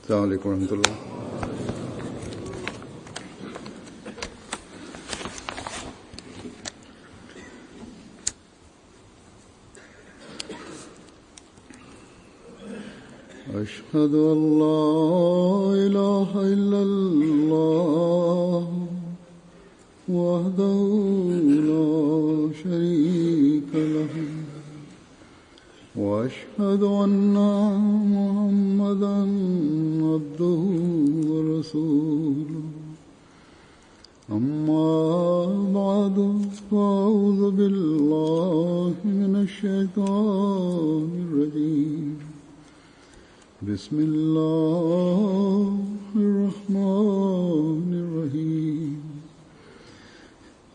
السلام عليكم ورحمة الله. أشهد أن لا إله إلا الله وحده لا شريك له وأشهد أن محمدا عبده ورسوله أما بعد فأعوذ بالله من الشيطان الرجيم بسم الله الرحمن الرحيم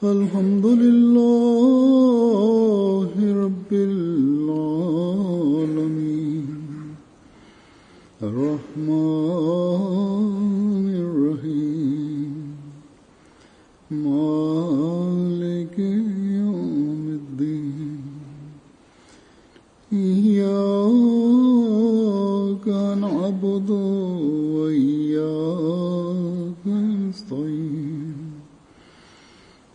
الحمد لله رب العالمين الرحمن الرحيم مالك يوم الدين إياك نعبد وإياك نستعين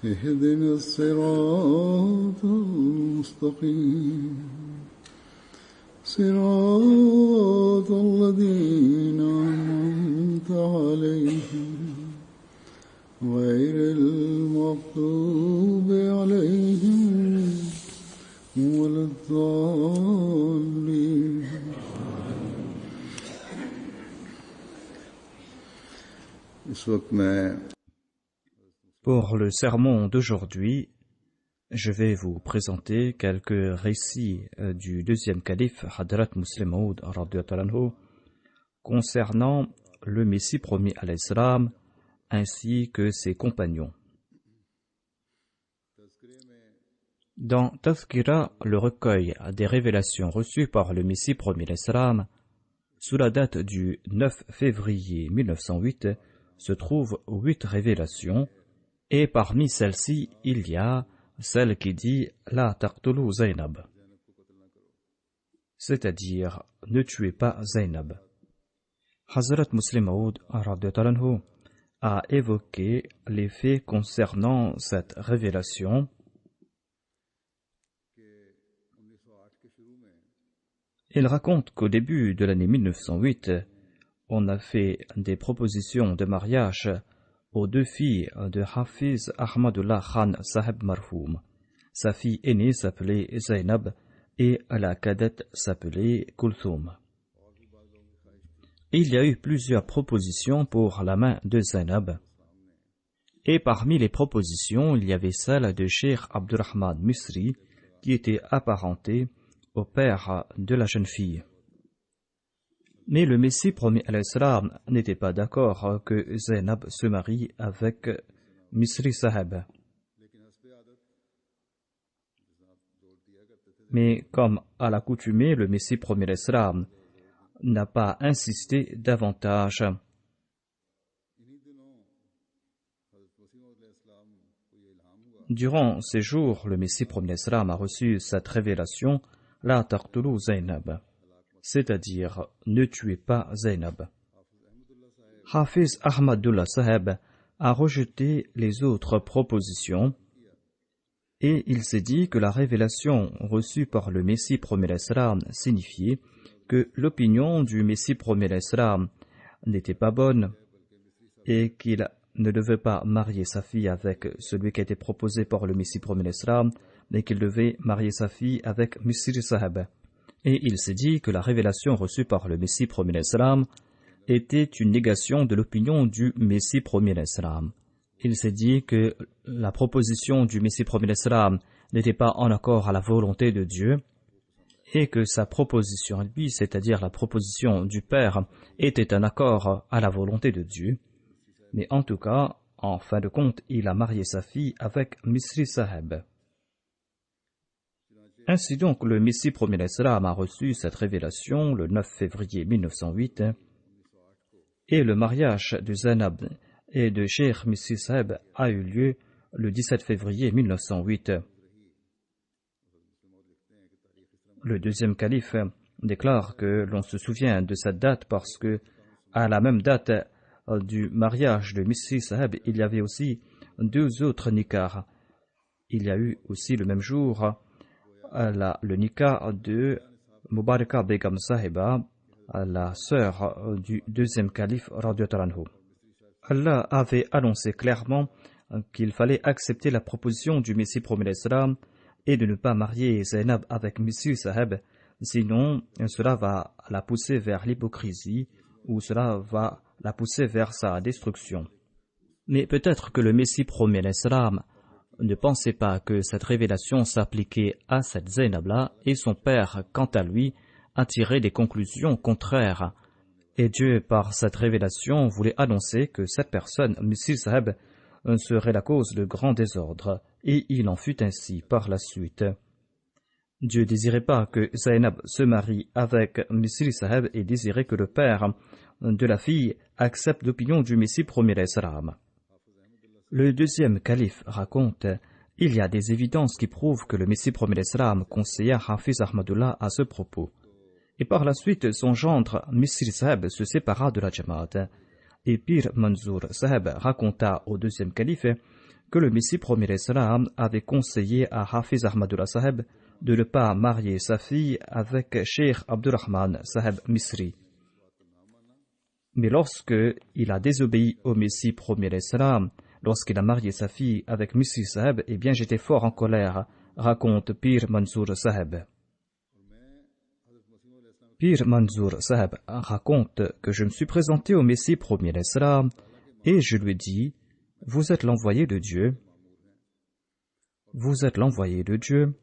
اهدنا الصراط المستقيم صراط الذين أنعمت عليهم غير المغضوب عليهم ولا الضالين. Pour le sermon d'aujourd'hui, je vais vous présenter quelques récits du deuxième calife Hadrat Muslim Maud concernant le Messie promis à l'Islam ainsi que ses compagnons. Dans Tazkira, le recueil des révélations reçues par le Messie promis à l'Islam, sous la date du 9 février 1908, se trouvent 8 révélations, et parmi celles-ci, il y a celle qui dit « La taqtulu Zainab », c'est-à-dire « Ne tuez pas Zainab ». Hazrat Muslim Maud a évoqué les faits concernant cette révélation. Il raconte qu'au début de l'année 1908, on a fait des propositions de mariage aux 2 filles de Hafiz Ahmadullah Khan Saheb Marfoum. Sa fille aînée s'appelait Zainab et la cadette s'appelait Kulthum. Il y a eu plusieurs propositions pour la main de Zainab. Et parmi les propositions, il y avait celle de Cheikh Abdurrahman Misri, qui était apparenté au père de la jeune fille. Mais le Messie promis à l'Islam n'était pas d'accord que Zainab se marie avec Misri Saheb. Mais comme à l'accoutumée, le Messie promis à l'Islam n'a pas insisté davantage. Durant ces jours, le Messie promis à l'Islam a reçu cette révélation, La taqtulu Zainab, c'est-à-dire ne tuez pas Zainab. Hafiz Ahmadullah Saheb a rejeté les autres propositions et il s'est dit que la révélation reçue par le Messie promis à l'Islam signifiait que l'opinion du Messie promis à l'Islam n'était pas bonne et qu'il ne devait pas marier sa fille avec celui qui a été proposé par le Messie promis à l'Islam, mais qu'il devait marier sa fille avec Misri Saheb. Et il s'est dit que la révélation reçue par le Messie promis à l'Islam était une négation de l'opinion du Messie promis à l'Islam. Il s'est dit que la proposition du Messie promis à l'Islam n'était pas en accord à la volonté de Dieu et que sa proposition à lui, c'est-à-dire la proposition du Père, était en accord à la volonté de Dieu. Mais en tout cas, en fin de compte, il a marié sa fille avec Misri Saheb. Ainsi donc, le Messie promis à l'Islam a reçu cette révélation le 9 février 1908 et le mariage de Zainab et de Cheikh Misri Saheb a eu lieu le 17 février 1908. Le deuxième calife déclare que l'on se souvient de cette date parce que à la même date du mariage de Misri Saheb, il y avait aussi 2 autres nikahs. Il y a eu aussi le même jour le nikah de Mubaraka Begum Sahiba, la sœur du deuxième calife radiyallahu anhu. Allah avait annoncé clairement qu'il fallait accepter la proposition du Messie promis l'Islam et de ne pas marier Zainab avec Misri Saheb, sinon cela va la pousser vers l'hypocrisie ou cela va la pousser vers sa destruction. Mais peut-être que le Messie promis l'Islam ne pensait pas que cette révélation s'appliquait à cette Zainab-là, et son père, quant à lui, a tiré des conclusions contraires. Et Dieu, par cette révélation, voulait annoncer que cette personne, Misri Saheb, serait la cause de grands désordres, et il en fut ainsi par la suite. Dieu désirait pas que Zainab se marie avec Misri Saheb et désirait que le père de la fille accepte l'opinion du Messie promis l'Islam. Le deuxième calife raconte: il y a des évidences qui prouvent que le Messie promis l'Islam conseilla Hafiz Ahmadullah à ce propos. Et par la suite, son gendre Misri Saheb se sépara de la Jamaat. Et Pir Manzour Saheb raconta au deuxième calife que le Messie promis l'Islam avait conseillé à Hafiz Ahmadullah Saheb de ne pas marier sa fille avec Sheikh Abdurrahman Saheb Misri. Mais lorsque il a désobéi au Messie promis l'Islam, lorsqu'il a marié sa fille avec Misri Saheb, eh bien j'étais fort en colère, raconte Pir Manzour Saheb. Pir Manzour Saheb raconte que je me suis présenté au Messie promis l'Islam et je lui ai dit: vous êtes l'envoyé de Dieu. Vous êtes l'envoyé de Dieu.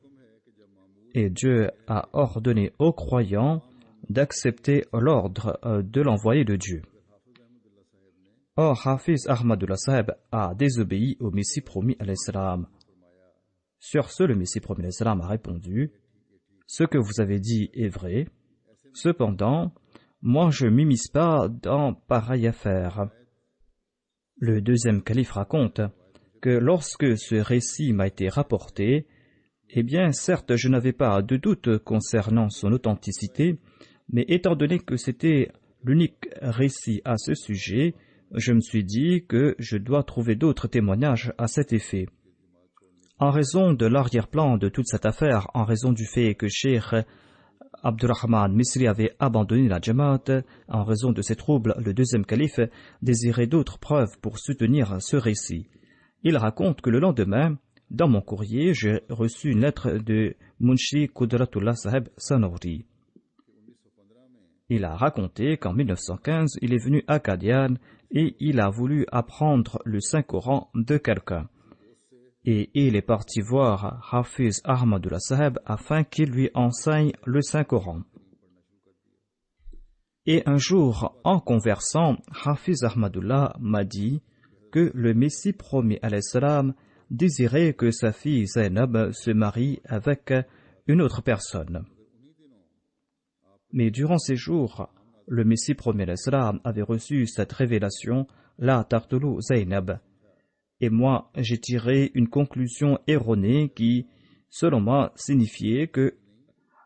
Et Dieu a ordonné aux croyants d'accepter l'ordre de l'envoyé de Dieu. Or, Hafiz Ahmadullah Saheb a désobéi au Messie promis à l'Islam. Sur ce, le Messie promis à l'Islam a répondu: ce que vous avez dit est vrai. Cependant, moi je ne m'immisce pas dans pareille affaire. Le deuxième calife raconte que lorsque ce récit m'a été rapporté, eh bien, certes, je n'avais pas de doute concernant son authenticité, mais étant donné que c'était l'unique récit à ce sujet, je me suis dit que je dois trouver d'autres témoignages à cet effet. En raison de l'arrière-plan de toute cette affaire, en raison du fait que Cheikh Abdurrahman Misri avait abandonné la Jamaat, en raison de ces troubles, le deuxième calife désirait d'autres preuves pour soutenir ce récit. Il raconte que le lendemain, dans mon courrier, j'ai reçu une lettre de Munshi Qudratullah Saheb Sanouri. Il a raconté qu'en 1915, il est venu à Qadian et il a voulu apprendre le Saint-Coran de quelqu'un. Et il est parti voir Hafiz Ahmadullah Saheb afin qu'il lui enseigne le Saint-Coran. Et un jour, en conversant, Hafiz Ahmadullah m'a dit que le Messie promis à l'Islam désirait que sa fille Zainab se marie avec une autre personne. Mais durant ces jours, le Messie promis à l'Islam avait reçu cette révélation, la Tartulu Zainab. Et moi, j'ai tiré une conclusion erronée qui, selon moi, signifiait que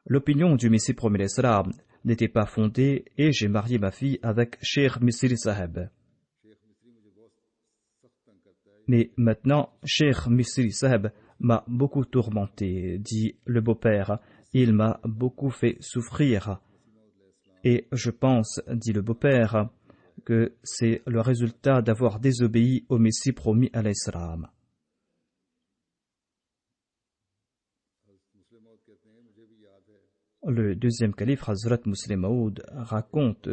l'opinion du Messie promis à l'Islam n'était pas fondée et j'ai marié ma fille avec Cheikh Misri Saheb. Mais maintenant, Cheikh Misri Saheb m'a beaucoup tourmenté, dit le beau-père. Il m'a beaucoup fait souffrir. Et je pense, dit le beau-père, que c'est le résultat d'avoir désobéi au Messie promis à l'Islam. Le deuxième calife, Hazrat Muslim Maud, raconte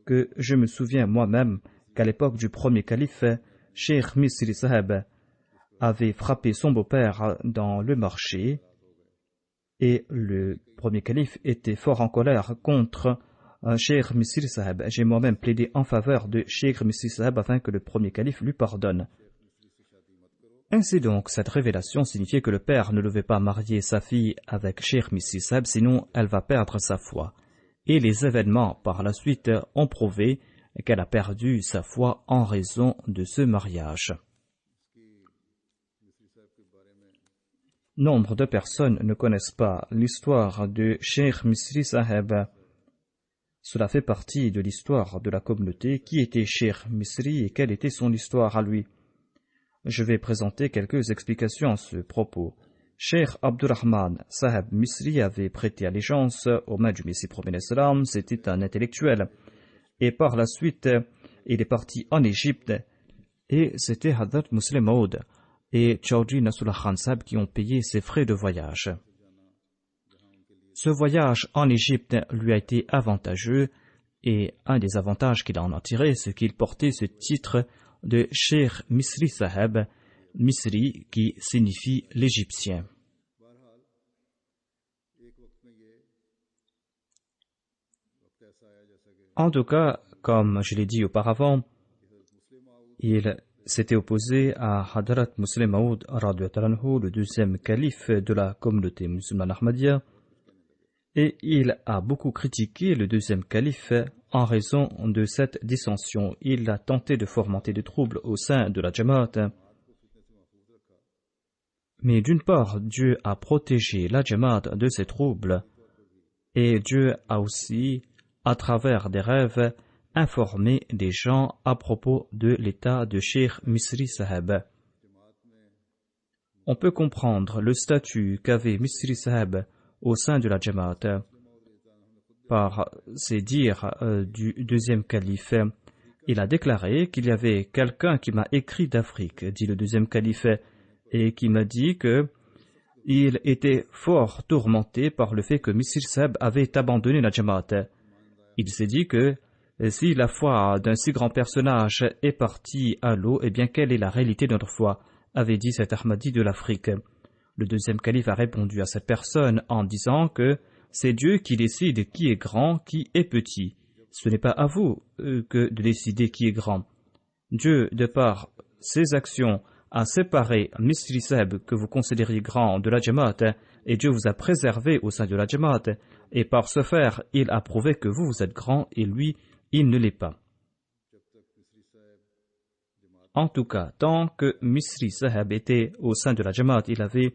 que je me souviens moi-même qu'à l'époque du premier calife, Cheikh Misri Saheb avait frappé son beau-père dans le marché et le premier calife était fort en colère contre Cheikh Misri Saheb. J'ai moi-même plaidé en faveur de Cheikh Misri Saheb afin que le premier calife lui pardonne. Ainsi donc, cette révélation signifiait que le père ne devait pas marier sa fille avec Cheikh Misri Saheb, sinon elle va perdre sa foi. Et les événements par la suite ont prouvé qu'elle a perdu sa foi en raison de ce mariage. Nombre de personnes ne connaissent pas l'histoire de Cheikh Misri Saheb. Cela fait partie de l'histoire de la communauté. Qui était Cheikh Misri et quelle était son histoire à lui? Je vais présenter quelques explications à ce propos. Cheikh Abdurrahman Saheb Misri avait prêté allégeance aux mains du Messie premier salam. C'était un intellectuel. Et par la suite, il est parti en Égypte. Et c'était Hadrat Muslim Maud et Chaudhry Nasrullah Khan Saheb qui ont payé ses frais de voyage. Ce voyage en Égypte lui a été avantageux et un des avantages qu'il en a tiré, c'est qu'il portait ce titre de Cheikh Misri Saheb, Misri qui signifie l'Égyptien. En tout cas, comme je l'ai dit auparavant, il s'était opposé à Hadrat Muslim Maud, le deuxième calife de la communauté musulmane Ahmadiyya, et il a beaucoup critiqué le deuxième calife en raison de cette dissension. Il a tenté de fomenter des troubles au sein de la Jamaat. Mais d'une part, Dieu a protégé la Jamaat de ces troubles, et Dieu a aussi, à travers des rêves, informé des gens à propos de l'état de Cheikh Misri Saheb. On peut comprendre le statut qu'avait Misri Saheb au sein de la Jamaat par ses dires du deuxième calife. Il a déclaré qu'il y avait quelqu'un qui m'a écrit d'Afrique, dit le deuxième calife, et qui m'a dit que il était fort tourmenté par le fait que Misri Saheb avait abandonné la Jamaat. Il s'est dit que si la foi d'un si grand personnage est partie à l'eau, eh bien quelle est la réalité de notre foi, avait dit cet Ahmadi de l'Afrique. Le deuxième calife a répondu à cette personne en disant que c'est Dieu qui décide qui est grand, qui est petit. Ce n'est pas à vous que de décider qui est grand. Dieu, de par ses actions, a séparé Misri Saheb que vous considériez grand de la Jamaat, et Dieu vous a préservé au sein de la Jamaat, et par ce faire, il a prouvé que vous êtes grand et lui, il ne l'est pas. En tout cas, tant que Misri Saheb était au sein de la Jamaat, il avait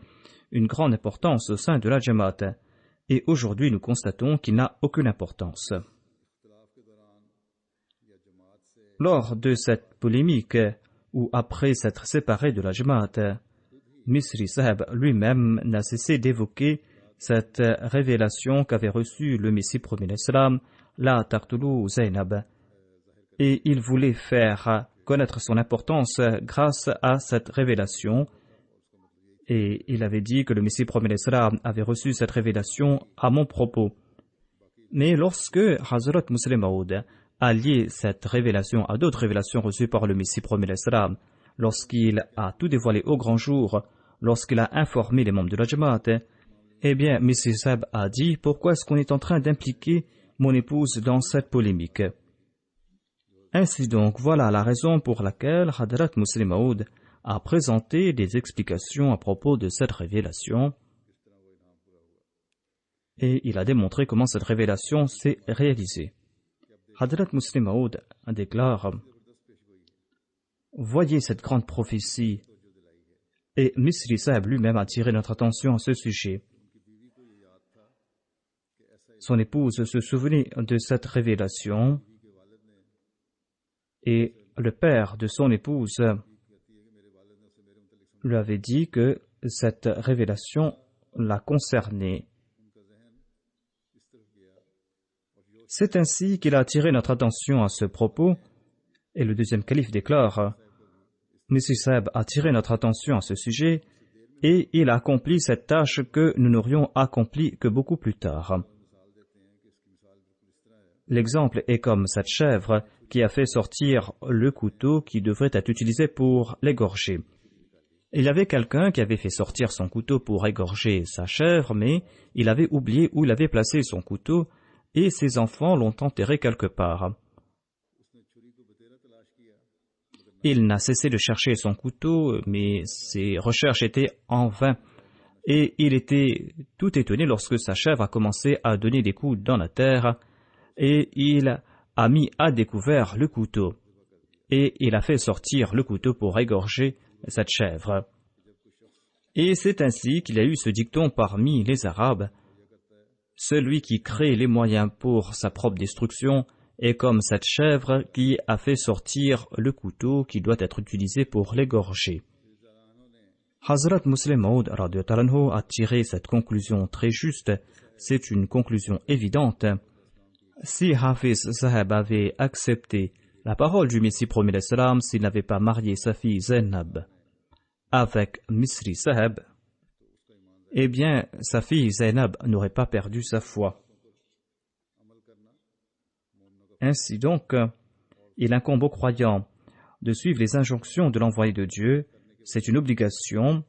une grande importance au sein de la Jamaat. Et aujourd'hui, nous constatons qu'il n'a aucune importance. Lors de cette polémique, ou après s'être séparé de la Jamaat, Misri Saheb lui-même n'a cessé d'évoquer cette révélation qu'avait reçue le Messie premier Islam, la Taqtulu Zainab. Et il voulait faire connaître son importance grâce à cette révélation. Et il avait dit que le Messie premier Islam avait reçu cette révélation à mon propos. Mais lorsque Hazrat Muslim Maud a lié cette révélation à d'autres révélations reçues par le Messie premier Islam, lorsqu'il a tout dévoilé au grand jour, lorsqu'il a informé les membres de la Jamaat, eh bien, Messie Saheb a dit « Pourquoi est-ce qu'on est en train d'impliquer mon épouse dans cette polémique ?» Ainsi donc, voilà la raison pour laquelle Hadrat Muslim Maud a présenté des explications à propos de cette révélation et il a démontré comment cette révélation s'est réalisée. Hadrat Muslim Maud déclare « Voyez cette grande prophétie » et Misri Saheb lui-même a attiré notre attention à ce sujet. Son épouse se souvenait de cette révélation et le père de son épouse lui avait dit que cette révélation la concernait. C'est ainsi qu'il a attiré notre attention à ce propos, et le deuxième calife déclare « Messie Saheb a attiré notre attention à ce sujet, et il a accompli cette tâche que nous n'aurions accomplie que beaucoup plus tard. » L'exemple est comme cette chèvre qui a fait sortir le couteau qui devrait être utilisé pour l'égorger. Il y avait quelqu'un qui avait fait sortir son couteau pour égorger sa chèvre, mais il avait oublié où il avait placé son couteau et ses enfants l'ont enterré quelque part. Il n'a cessé de chercher son couteau, mais ses recherches étaient en vain. Et il était tout étonné lorsque sa chèvre a commencé à donner des coups dans la terre, et il a mis à découvert le couteau. Et il a fait sortir le couteau pour égorger cette chèvre. Et c'est ainsi qu'il y a eu ce dicton parmi les Arabes. celui qui crée les moyens pour sa propre destruction est comme cette chèvre qui a fait sortir le couteau qui doit être utilisé pour l'égorger. Hazrat Muslim Maud a tiré cette conclusion très juste. C'est une conclusion évidente. Si Hafiz Saheb avait accepté la parole du Messie promis l'Islam s'il n'avait pas marié sa fille Zainab avec Misri Saheb, eh bien, sa fille Zainab n'aurait pas perdu sa foi. Ainsi donc, il incombe aux croyants de suivre les injonctions de l'envoyé de Dieu. C'est une obligation,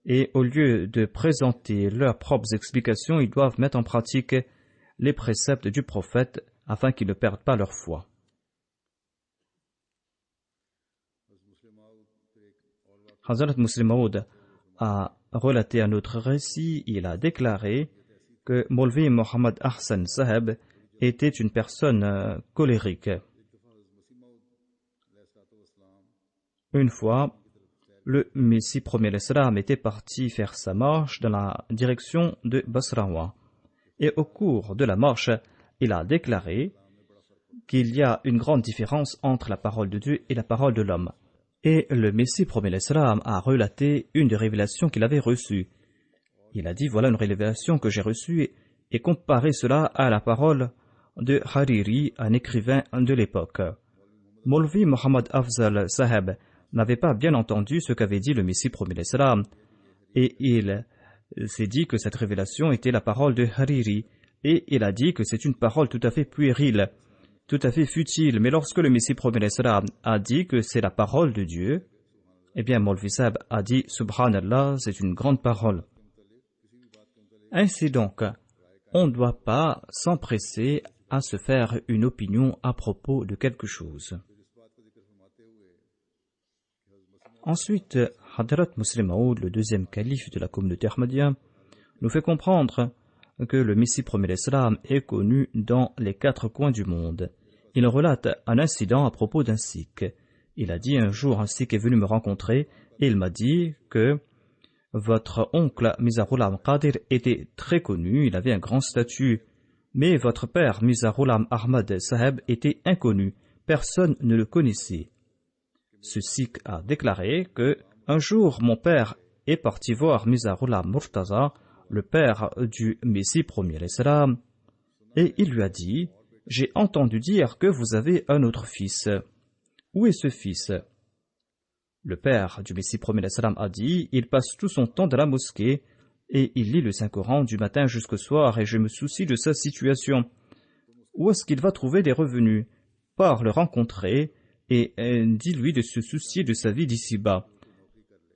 et au lieu de présenter leurs propres explications, ils doivent mettre en pratique les préceptes du prophète afin qu'ils ne perdent pas leur foi. Hazrat Muslim Maud a relaté un autre récit. Il a déclaré que Maulvi Mohammad Ahsan Saheb était une personne colérique. Une fois, le Messie premier l'Islam était parti faire sa marche dans la direction de Basrawa. Et au cours de la marche, il a déclaré qu'il y a une grande différence entre la parole de Dieu et la parole de l'homme. Et le Messie premier l'Islam a relaté une des révélations qu'il avait reçues. Il a dit, voilà une révélation que j'ai reçue, et comparé cela à la parole de Hariri, un écrivain de l'époque. Maulvi Mohammad Afzal Saheb n'avait pas bien entendu ce qu'avait dit le Messie premier l'Islam, et il s'est dit que cette révélation était la parole de Hariri, et il a dit que c'est une parole tout à fait puérile, tout à fait futile. Mais lorsque le Messie premier l'Islam a dit que c'est la parole de Dieu, eh bien Maulvi Saheb a dit Subhanallah, c'est une grande parole. Ainsi donc, on ne doit pas s'empresser à se faire une opinion à propos de quelque chose. Ensuite, Hadrat Muslim Maud, le deuxième calife de la communauté Ahmadiyya, nous fait comprendre que le Messie premier l'Islam est connu dans les 4 coins du monde. Il relate un incident à propos d'un sikh. Il a dit un jour, un sikh est venu me rencontrer et il m'a dit que votre oncle Mizarullah Qadir était très connu, il avait un grand statut, mais votre père Mizarullah Ahmad Saheb était inconnu, personne ne le connaissait. Ce sikh a déclaré que un jour mon père est parti voir Mizarullah Murtaza, le père du Messie premier l'Islam, et il lui a dit « J'ai entendu dire que vous avez un autre fils. Où est ce fils ?» Le père du Messie premier l'Islam a dit « Il passe tout son temps dans la mosquée et il lit le Saint-Coran du matin jusqu'au soir et je me soucie de sa situation. Où est-ce qu'il va trouver des revenus? Pars le rencontrer et dis-lui de se soucier de sa vie d'ici-bas.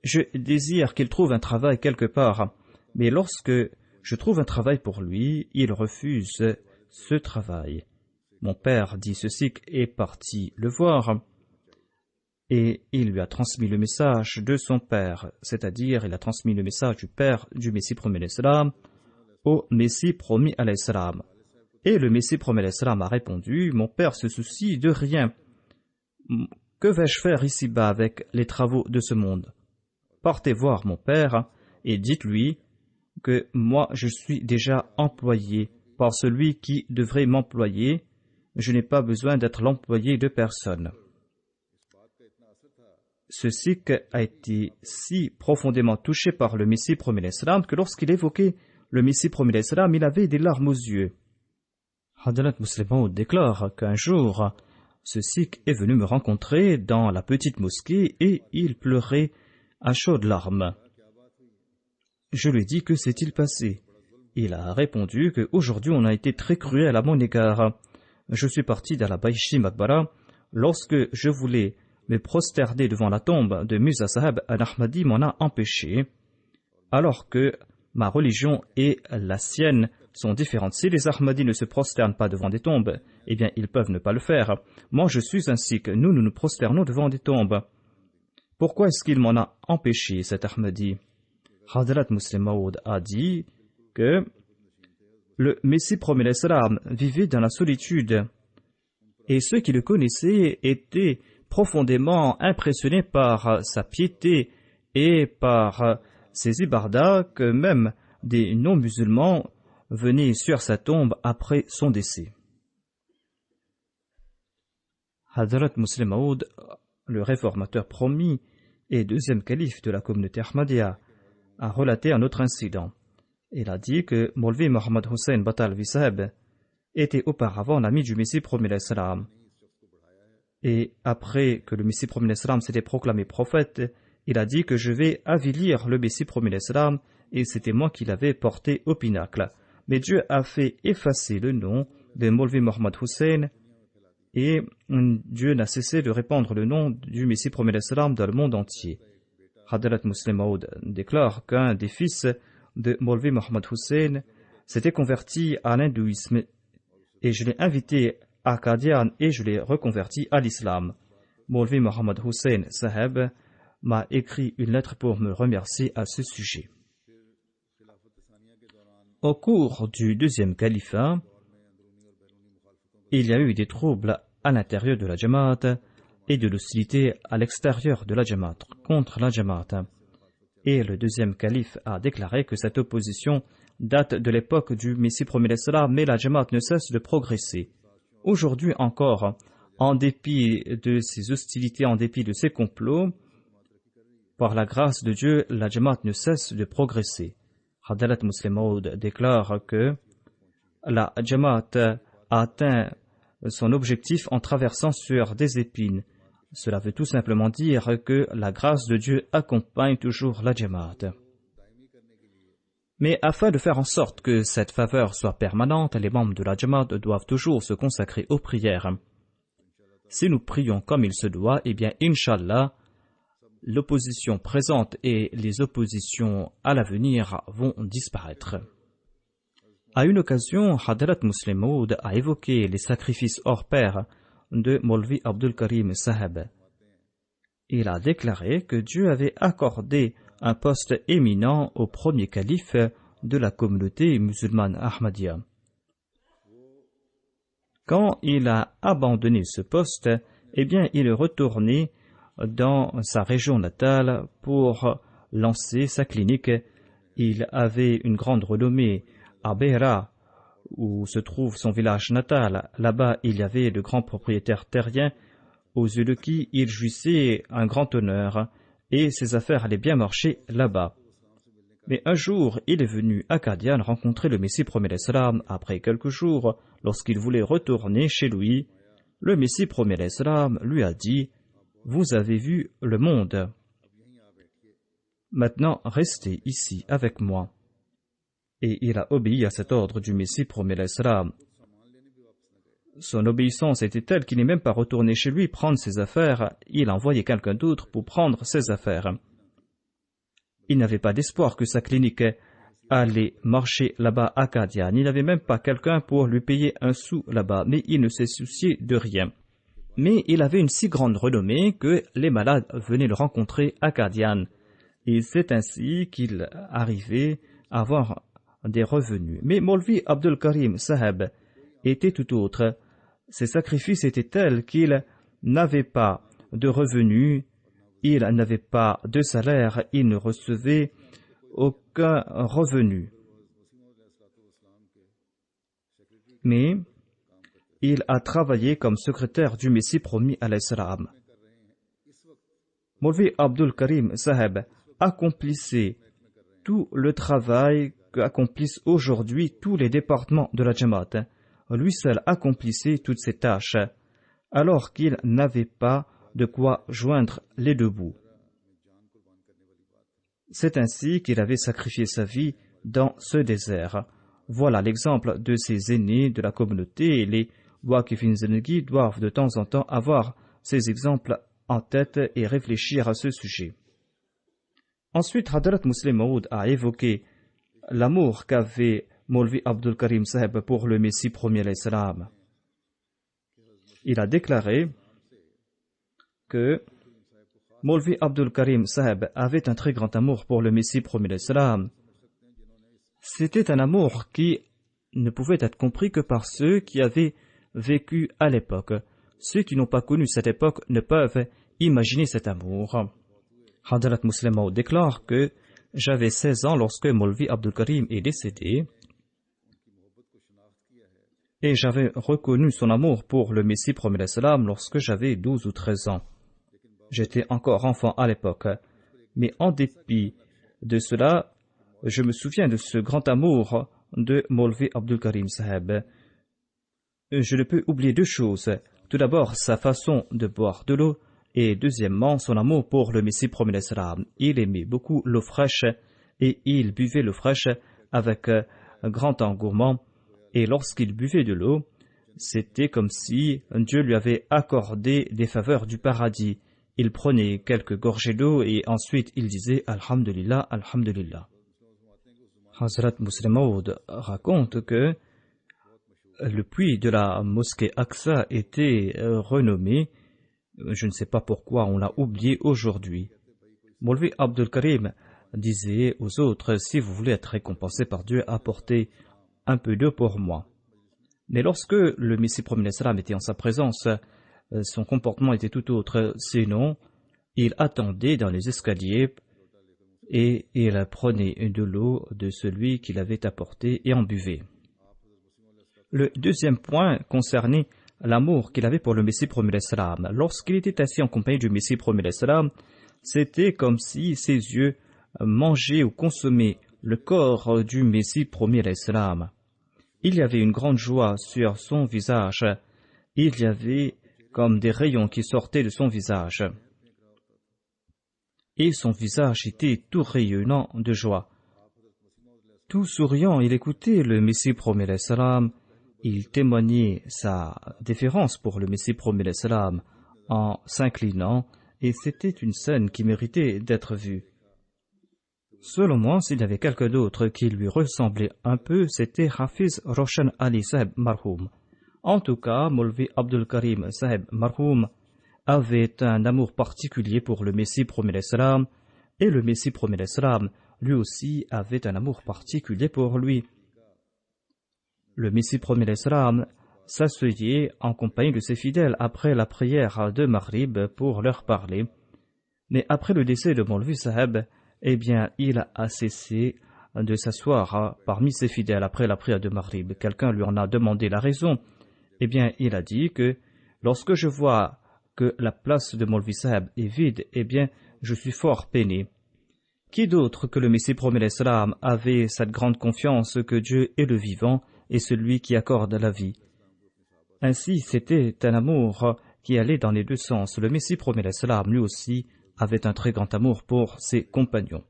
Je désire qu'il trouve un travail quelque part, mais lorsque je trouve un travail pour lui, il refuse ce travail. » Mon père, dit ce sikh, est parti le voir et il lui a transmis le message de son père, c'est-à-dire il a transmis le message du père du Messie premier l'Islam au Messie promis à l'Islam. Et le Messie premier l'Islam a répondu « Mon père se soucie de rien. Que vais-je faire ici-bas avec les travaux de ce monde? Partez voir mon père et dites-lui que moi je suis déjà employé par celui qui devrait m'employer. Je n'ai pas besoin d'être l'employé de personne. » Ce sikh a été si profondément touché par le Messie premier l'Islam que lorsqu'il évoquait le Messie premier l'Islam, il avait des larmes aux yeux. Hadrat Muslim Maud déclare qu'un jour, ce sikh est venu me rencontrer dans la petite mosquée et il pleurait à chaudes larmes. Je lui ai dit que s'est-il passé? Il a répondu qu'aujourd'hui on a été très cruel à mon égard. Je suis parti dans la Baishi Makbara. Lorsque je voulais me prosterner devant la tombe de Mirza Saheb, un Ahmadi m'en a empêché, alors que ma religion et la sienne sont différentes. Si les Ahmadis ne se prosternent pas devant des tombes, eh bien ils peuvent ne pas le faire. Moi je suis un sikh, nous nous prosternons devant des tombes. Pourquoi est-ce qu'il m'en a empêché, cet Ahmadi? Hadrat Muslim Maud a dit que le Messie premier l'Islam vivait dans la solitude et ceux qui le connaissaient étaient profondément impressionnés par sa piété et par ses ibadas que même des non-musulmans venait sur sa tombe après son décès. Hadrat Muslim Maud, le réformateur promis et deuxième calife de la communauté Ahmadiyya, a relaté un autre incident. Il a dit que Maulvi Mohammad Hussein Batalvi Saheb était auparavant l'ami du Messie premier l'Islam. Et après que le Messie premier l'Islam s'était proclamé prophète, il a dit que je vais avilir le Messie premier l'Islam et c'était moi qui l'avais porté au pinacle. Mais Dieu a fait effacer le nom de Maulvi Mohammad Hussein et Dieu n'a cessé de répandre le nom du Messie premier l'Islam dans le monde entier. Hadrat Muslim Maud déclare qu'un des fils de Maulvi Mohammad Hussein s'était converti à l'hindouisme et je l'ai invité à Qadian et je l'ai reconverti à l'islam. Maulvi Mohammad Hussein Saheb m'a écrit une lettre pour me remercier à ce sujet. Au cours du deuxième califat, il y a eu des troubles à l'intérieur de la Jamaat et de l'hostilité à l'extérieur de la Jamaat contre la Jamaat. Et le deuxième calife a déclaré que cette opposition date de l'époque du Messie premier l'Islam, mais la Jamaat ne cesse de progresser. Aujourd'hui encore, en dépit de ces hostilités, en dépit de ces complots, par la grâce de Dieu, la Jamaat ne cesse de progresser. Hadrat Muslim Maud déclare que la Jamaat a atteint son objectif en traversant sur des épines. Cela veut tout simplement dire que la grâce de Dieu accompagne toujours la Jamaat. Mais afin de faire en sorte que cette faveur soit permanente, les membres de la Jamaat doivent toujours se consacrer aux prières. Si nous prions comme il se doit, eh bien, Inch'Allah, l'opposition présente et les oppositions à l'avenir vont disparaître. À une occasion, Hadrat Muslim Maud a évoqué les sacrifices hors pair de Maulvi Abdul Karim Saheb. Il a déclaré que Dieu avait accordé un poste éminent au premier calife de la communauté musulmane Ahmadiyya. Quand il a abandonné ce poste, eh bien, il est retourné dans sa région natale pour lancer sa clinique. Il avait une grande renommée à Beira, où se trouve son village natal. Là-bas, il y avait de grands propriétaires terriens aux yeux de qui il jouissait un grand honneur et ses affaires allaient bien marcher là-bas. Mais un jour, il est venu à Qadian rencontrer le Messie premier l'Islam. Après quelques jours, lorsqu'il voulait retourner chez lui, le Messie premier l'Islam lui a dit « Vous avez vu le monde. Maintenant, restez ici avec moi. » Et il a obéi à cet ordre du Messie premier l'Islam. Son obéissance était telle qu'il n'est même pas retourné chez lui prendre ses affaires, il a envoyé quelqu'un d'autre pour prendre ses affaires. Il n'avait pas d'espoir que sa clinique allait marcher là-bas à Qadian. Il n'avait même pas quelqu'un pour lui payer un sou là-bas, mais il ne s'est soucié de rien. Mais il avait une si grande renommée que les malades venaient le rencontrer à Qadian. Et c'est ainsi qu'il arrivait à avoir des revenus. Mais Maulvi Abdul Karim Saheb était tout autre. Ses sacrifices étaient tels qu'il n'avait pas de revenus, il n'avait pas de salaire, il ne recevait aucun revenu. Mais il a travaillé comme secrétaire du Messie promis à l'Islam. Maulvi Abdul Karim Saheb accomplissait tout le travail qu'accomplissent aujourd'hui tous les départements de la Jamaat. Lui seul accomplissait toutes ces tâches, alors qu'il n'avait pas de quoi joindre les deux bouts. C'est ainsi qu'il avait sacrifié sa vie dans ce désert. Voilà l'exemple de ces aînés de la communauté et les Waqifin Zengi doivent de temps en temps avoir ces exemples en tête et réfléchir à ce sujet. Ensuite, Hadrat Muslim Maud a évoqué l'amour qu'avait Maulvi Abdul Karim Saheb pour le Messie premier l'Islam. Il a déclaré que Maulvi Abdul Karim Saheb avait un très grand amour pour le Messie premier l'Islam. C'était un amour qui ne pouvait être compris que par ceux qui avaient vécu à l'époque. Ceux qui n'ont pas connu cette époque ne peuvent imaginer cet amour. Hadrat Muslim Maud déclare que j'avais 16 ans lorsque Maulvi Abdul Karim est décédé. et j'avais reconnu son amour pour le Messie promis l'Islam lorsque j'avais 12 ou 13 ans. J'étais encore enfant à l'époque, mais en dépit de cela, je me souviens de ce grand amour de Maulvi Abdul Karim Saheb. Je ne peux oublier deux choses. Tout d'abord, sa façon de boire de l'eau, et deuxièmement, son amour pour le Messie promis l'Islam. Il aimait beaucoup l'eau fraîche, et il buvait l'eau fraîche avec un grand engouement, et lorsqu'il buvait de l'eau, c'était comme si Dieu lui avait accordé des faveurs du paradis. Il prenait quelques gorgées d'eau et ensuite il disait « Alhamdulillah, Alhamdulillah ». Hazrat Muslim Maud raconte que le puits de la mosquée Aqsa était renommé. Je ne sais pas pourquoi on l'a oublié aujourd'hui. Maulvi Abdul Karim disait aux autres « Si vous voulez être récompensé par Dieu, apportez un peu d'eau pour moi ». Mais lorsque le Messie promis l'Islam était en sa présence, son comportement était tout autre. Sinon, il attendait dans les escaliers et il prenait de l'eau de celui qu'il avait apporté et en buvait. Le deuxième point concernait l'amour qu'il avait pour le Messie promis l'Islam. Lorsqu'il était assis en compagnie du Messie promis l'Islam, c'était comme si ses yeux mangeaient ou consommaient le corps du Messie promis l'Islam. Il y avait une grande joie sur son visage. Il y avait comme des rayons qui sortaient de son visage. Et son visage était tout rayonnant de joie. Tout souriant, il écoutait le Messie promis l'Islam. Il témoignait sa déférence pour le Messie promis l'Islam en s'inclinant, et c'était une scène qui méritait d'être vue. Selon moi, s'il y avait quelqu'un d'autre qui lui ressemblait un peu, c'était Hafiz Roshan Ali Saheb Marhoum. En tout cas, Maulvi Abdul Karim Saheb Marhoum avait un amour particulier pour le Messie promis l'Islam, et le Messie promis l'Islam, lui aussi, avait un amour particulier pour lui. Le Messie promis l'Islam s'asseyait en compagnie de ses fidèles après la prière de Maghrib pour leur parler. Mais après le décès de Maulvi Saheb, il a cessé de s'asseoir parmi ses fidèles après la prière de Maghrib. Quelqu'un lui en a demandé la raison. Il a dit que lorsque je vois que la place de Maulvi Saheb est vide, je suis fort peiné. Qui d'autre que le Messie promis l'Islam avait cette grande confiance que Dieu est le vivant et celui qui accorde la vie. Ainsi, c'était un amour qui allait dans les deux sens. Le Messie promis l'Islam, lui aussi, avait un très grand amour pour ses compagnons.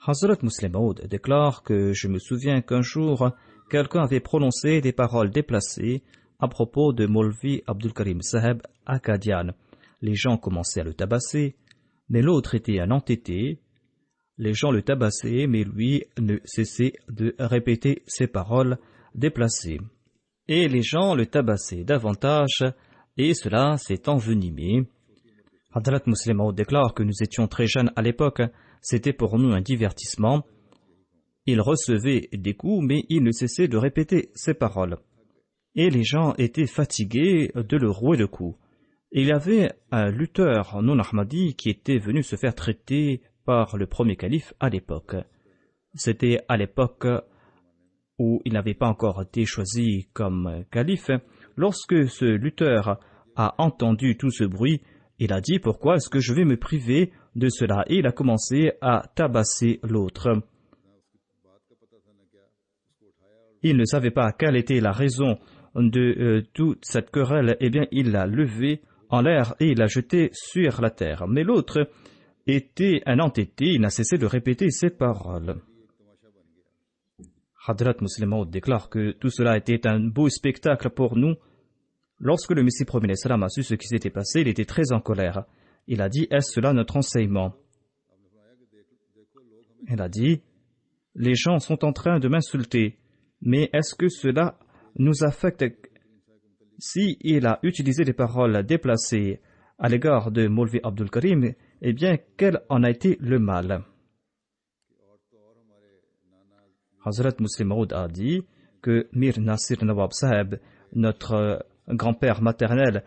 Hazrat Muslim Maud déclare que je me souviens qu'un jour, quelqu'un avait prononcé des paroles déplacées à propos de Maulvi Abdul Karim Saheb à Qadian. Les gens commençaient à le tabasser, mais l'autre était un entêté. Les gens le tabassaient, mais lui ne cessait de répéter ces paroles déplacées. Et les gens le tabassaient davantage, et cela s'est envenimé. Hazrat Muslim Maud déclare que nous étions très jeunes à l'époque, c'était pour nous un divertissement. Il recevait des coups, mais il ne cessait de répéter ces paroles. Et les gens étaient fatigués de le rouer de coups. Il y avait un lutteur non-ahmadi qui était venu se faire traiter par le premier calife à l'époque. C'était à l'époque où il n'avait pas encore été choisi comme calife. Lorsque ce lutteur a entendu tout ce bruit, il a dit « Pourquoi est-ce que je vais me priver de cela ?» Et il a commencé à tabasser l'autre. Il ne savait pas quelle était la raison de toute cette querelle. Il l'a levé en l'air et il l'a jeté sur la terre. Mais l'autre était un entêté, il n'a cessé de répéter ces paroles. Hadrat Muslim Maud déclare que tout cela était un beau spectacle pour nous. Lorsque le Messie promis l'Islam a su ce qui s'était passé, il était très en colère. Il a dit « Est-ce cela notre enseignement ?» Il a dit « Les gens sont en train de m'insulter, mais est-ce que cela nous affecte ?» Si il a utilisé des paroles déplacées à l'égard de Maulvi Abdul Karim, quel en a été le mal? Hazrat Muslim Maud a dit que Mir Nasir Nawab Saheb, notre grand-père maternel,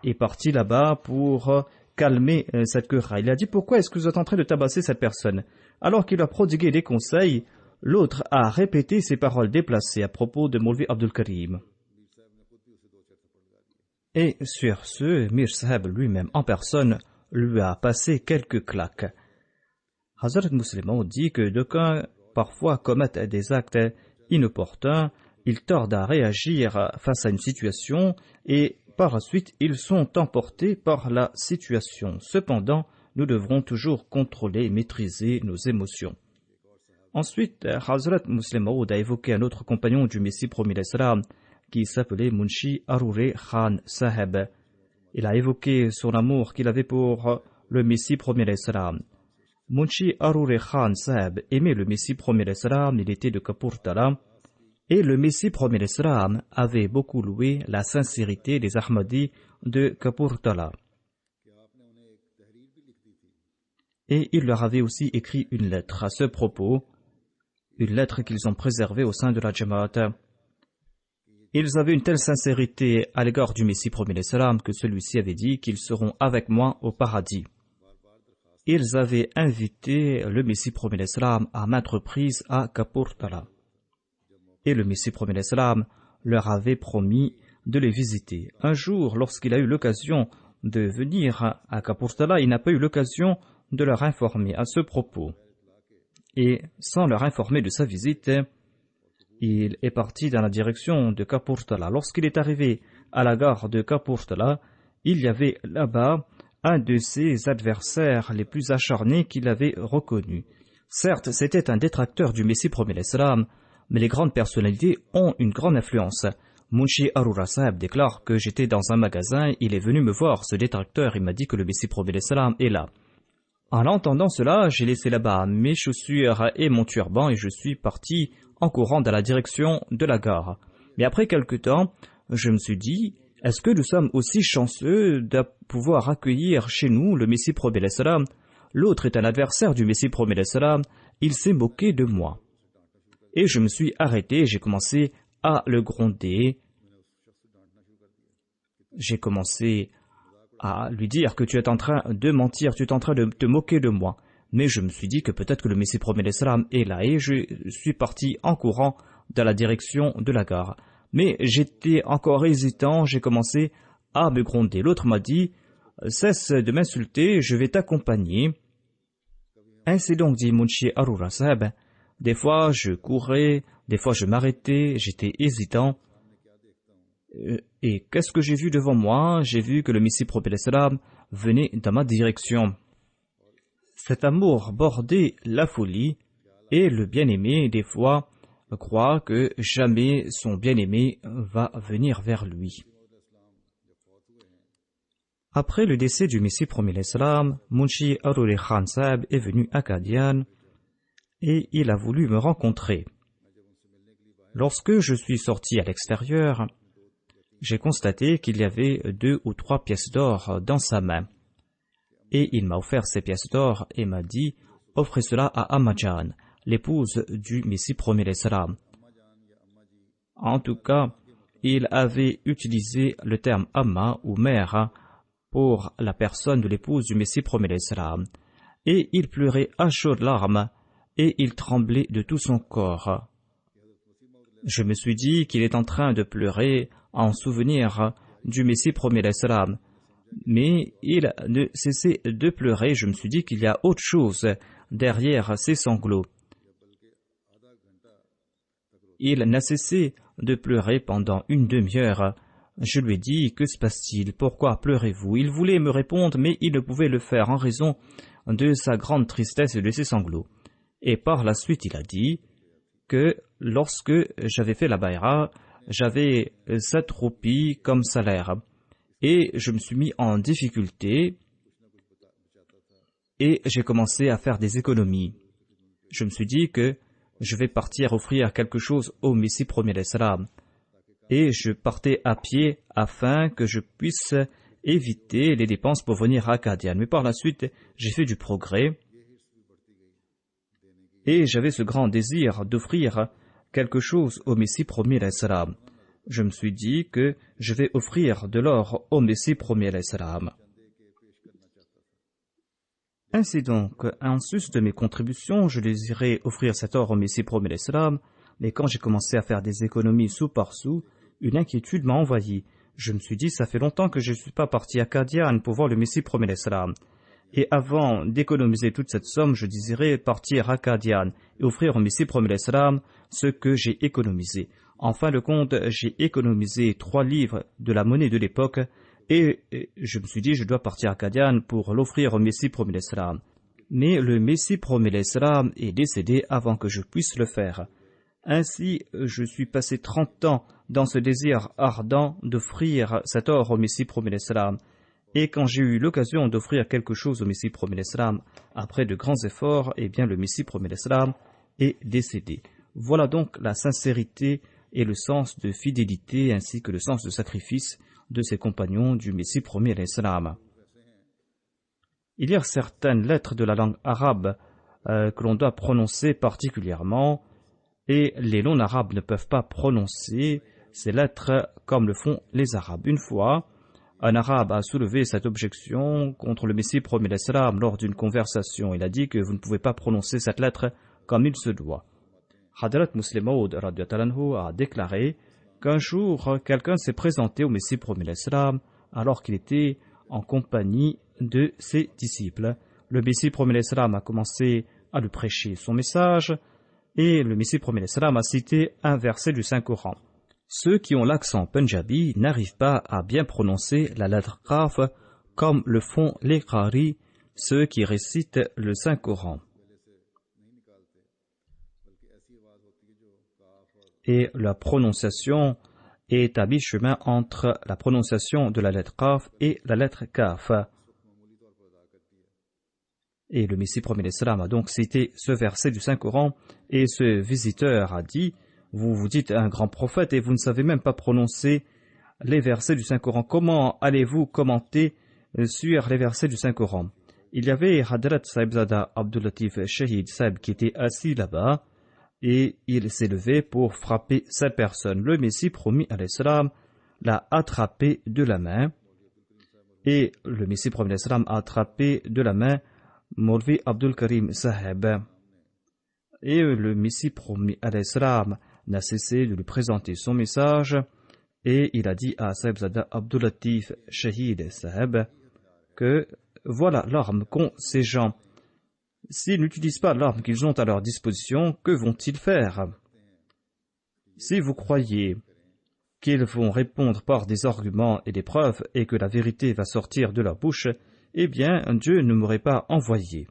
est parti là-bas pour calmer cette querelle. Il a dit « Pourquoi est-ce que vous êtes en train de tabasser cette personne ?» Alors qu'il a prodigué des conseils, l'autre a répété ces paroles déplacées à propos de Maulvi Abdul Karim. Et sur ce, Mir Sahib lui-même en personne lui a passé quelques claques. Hazrat Muslim Maud dit que d'aucuns parfois commettent des actes inopportuns, ils tardent à réagir face à une situation et par la suite ils sont emportés par la situation. Cependant, nous devrons toujours contrôler et maîtriser nos émotions. Ensuite, Hazrat Muslim Maud a évoqué un autre compagnon du Messie promis l'Islam qui s'appelait Munshi Arure Khan Sahib. Il a évoqué son amour qu'il avait pour le Messie promis l'Islam. Munshi Arure Khan Sahib aimait le Messie promis l'Islam, il était de Kapurthala, et le Messie promis l'Islam avait beaucoup loué la sincérité des Ahmadis de Kapurthala. Et il leur avait aussi écrit une lettre à ce propos, une lettre qu'ils ont préservée au sein de la Jamaat. Ils avaient une telle sincérité à l'égard du Messie promis l'Islam que celui-ci avait dit qu'ils seront avec moi au paradis. Ils avaient invité le Messie promis l'Islam à maintes reprises à Kapurthala. Et le Messie promis l'Islam leur avait promis de les visiter. Un jour, lorsqu'il a eu l'occasion de venir à Kapurthala, il n'a pas eu l'occasion de leur informer à ce propos. Et sans leur informer de sa visite, il est parti dans la direction de Kapurthala. Lorsqu'il est arrivé à la gare de Kapurthala, il y avait là-bas un de ses adversaires les plus acharnés qu'il avait reconnu. Certes, c'était un détracteur du Messie promis l'Islam, mais les grandes personnalités ont une grande influence. Munshi Arura Sahib déclare que j'étais dans un magasin, il est venu me voir, ce détracteur, il m'a dit que le Messie promis l'Islam est là. En entendant cela, j'ai laissé là-bas mes chaussures et mon turban et je suis parti en courant dans la direction de la gare. Mais après quelque temps, je me suis dit, est-ce que nous sommes aussi chanceux de pouvoir accueillir chez nous le Messie promis l'Islam? L'autre est un adversaire du Messie promis l'Islam, il s'est moqué de moi. Et je me suis arrêté, j'ai commencé à le gronder. J'ai commencé à lui dire que tu es en train de mentir, tu es en train de te moquer de moi. Mais je me suis dit que peut-être que le Messie promis l'Islam est là et je suis parti en courant dans la direction de la gare. Mais j'étais encore hésitant, j'ai commencé à me gronder. L'autre m'a dit « Cesse de m'insulter, je vais t'accompagner. » Ainsi donc dit Munshi Arura Sahib. Des fois je courais, des fois je m'arrêtais, j'étais hésitant. Et qu'est-ce que j'ai vu devant moi? J'ai vu que le Messie promis l'Islam venait dans ma direction. Cet amour bordait la folie et le bien-aimé, des fois, croit que jamais son bien-aimé va venir vers lui. Après le décès du Messie promis l'Islam, Munshi Arure Khan Sahib est venu à Qadian et il a voulu me rencontrer. Lorsque je suis sorti à l'extérieur, j'ai constaté qu'il y avait 2 ou 3 pièces d'or dans sa main. Et il m'a offert ces pièces d'or et m'a dit « Offrez cela à Ammajan, l'épouse du Messie promis l'Islam. » En tout cas, il avait utilisé le terme Amma ou mère pour la personne de l'épouse du Messie promis l'Islam. Et il pleurait à chaudes larmes et il tremblait de tout son corps. Je me suis dit qu'il est en train de pleurer en souvenir du Messie promis l'Islam. Mais il ne cessait de pleurer. Je me suis dit qu'il y a autre chose derrière ces sanglots. Il n'a cessé de pleurer pendant une demi-heure. Je lui ai dit, que se passe-t-il? Pourquoi pleurez-vous? Il voulait me répondre, mais il ne pouvait le faire en raison de sa grande tristesse et de ses sanglots. Et par la suite, il a dit que lorsque j'avais fait la baïra, j'avais 7 roupies comme salaire. Et je me suis mis en difficulté et j'ai commencé à faire des économies. Je me suis dit que je vais partir offrir quelque chose au Messie promis l'Islam. Et je partais à pied afin que je puisse éviter les dépenses pour venir à Qadian. Mais par la suite, j'ai fait du progrès et j'avais ce grand désir d'offrir quelque chose au Messie promis l'Islam. Je me suis dit que je vais offrir de l'or au Messie promis l'Islam. Ainsi donc, en sus de mes contributions, je désirais offrir cet or au Messie promis l'Islam, mais quand j'ai commencé à faire des économies sou par sou, une inquiétude m'a envahi. Je me suis dit, ça fait longtemps que je ne suis pas parti à Qadian pour voir le Messie premier l'Islam. Et avant d'économiser toute cette somme, je désirais partir à Qadian et offrir au Messie premier l'Islam ce que j'ai économisé. En fin de compte, j'ai économisé 3 livres de la monnaie de l'époque et je me suis dit, je dois partir à Qadian pour l'offrir au Messie premier l'Islam. Mais le Messie premier l'Islam est décédé avant que je puisse le faire. Ainsi, je suis passé 30 ans dans ce désir ardent d'offrir cet or au Messie premier l'Islam. Et quand j'ai eu l'occasion d'offrir quelque chose au Messie premier l'Islam, après de grands efforts, eh bien le Messie premier l'Islam est décédé. Voilà donc la sincérité et le sens de fidélité ainsi que le sens de sacrifice de ces compagnons du Messie premier l'Islam. Il y a certaines lettres de la langue arabe que l'on doit prononcer particulièrement et les non-arabes ne peuvent pas prononcer ces lettres comme le font les arabes. Une fois, un arabe a soulevé cette objection contre le Messie premier l'Islam lors d'une conversation. Il a dit que vous ne pouvez pas prononcer cette lettre comme il se doit. Hadrat Muslim Maud a déclaré qu'un jour, quelqu'un s'est présenté au Messie premier l'Islam alors qu'il était en compagnie de ses disciples. Le Messie premier l'Islam a commencé à lui prêcher son message et le Messie premier l'Islam a cité un verset du Saint-Coran. Ceux qui ont l'accent punjabi n'arrivent pas à bien prononcer la lettre Qaf comme le font les Qari, ceux qui récitent le Saint-Coran. Et la prononciation est à mi-chemin entre la prononciation de la lettre Qaf et la lettre Kaf. Et le Messie premier l'Islam a donc cité ce verset du Saint-Coran et ce visiteur a dit « Vous vous dites un grand prophète et vous ne savez même pas prononcer les versets du Saint-Coran. Comment allez-vous commenter sur les versets du Saint-Coran ?» Il y avait Hadrat Sahibzada Abdul Latif Shahid Sahib qui était assis là-bas et il s'est levé pour frapper cette personne. Le Messie promis à l'Islam l'a attrapé de la main et le Messie promis à l'Islam a attrapé de la main Maulvi Abdul Karim Sahib. Et le Messie promis à l'Islam n'a cessé de lui présenter son message et il a dit à Sahibzada Abdul Latif Shahid Sahib que voilà l'arme qu'ont ces gens. S'ils n'utilisent pas l'arme qu'ils ont à leur disposition, que vont-ils faire? Si vous croyez qu'ils vont répondre par des arguments et des preuves et que la vérité va sortir de leur bouche, eh bien, Dieu ne m'aurait pas envoyé.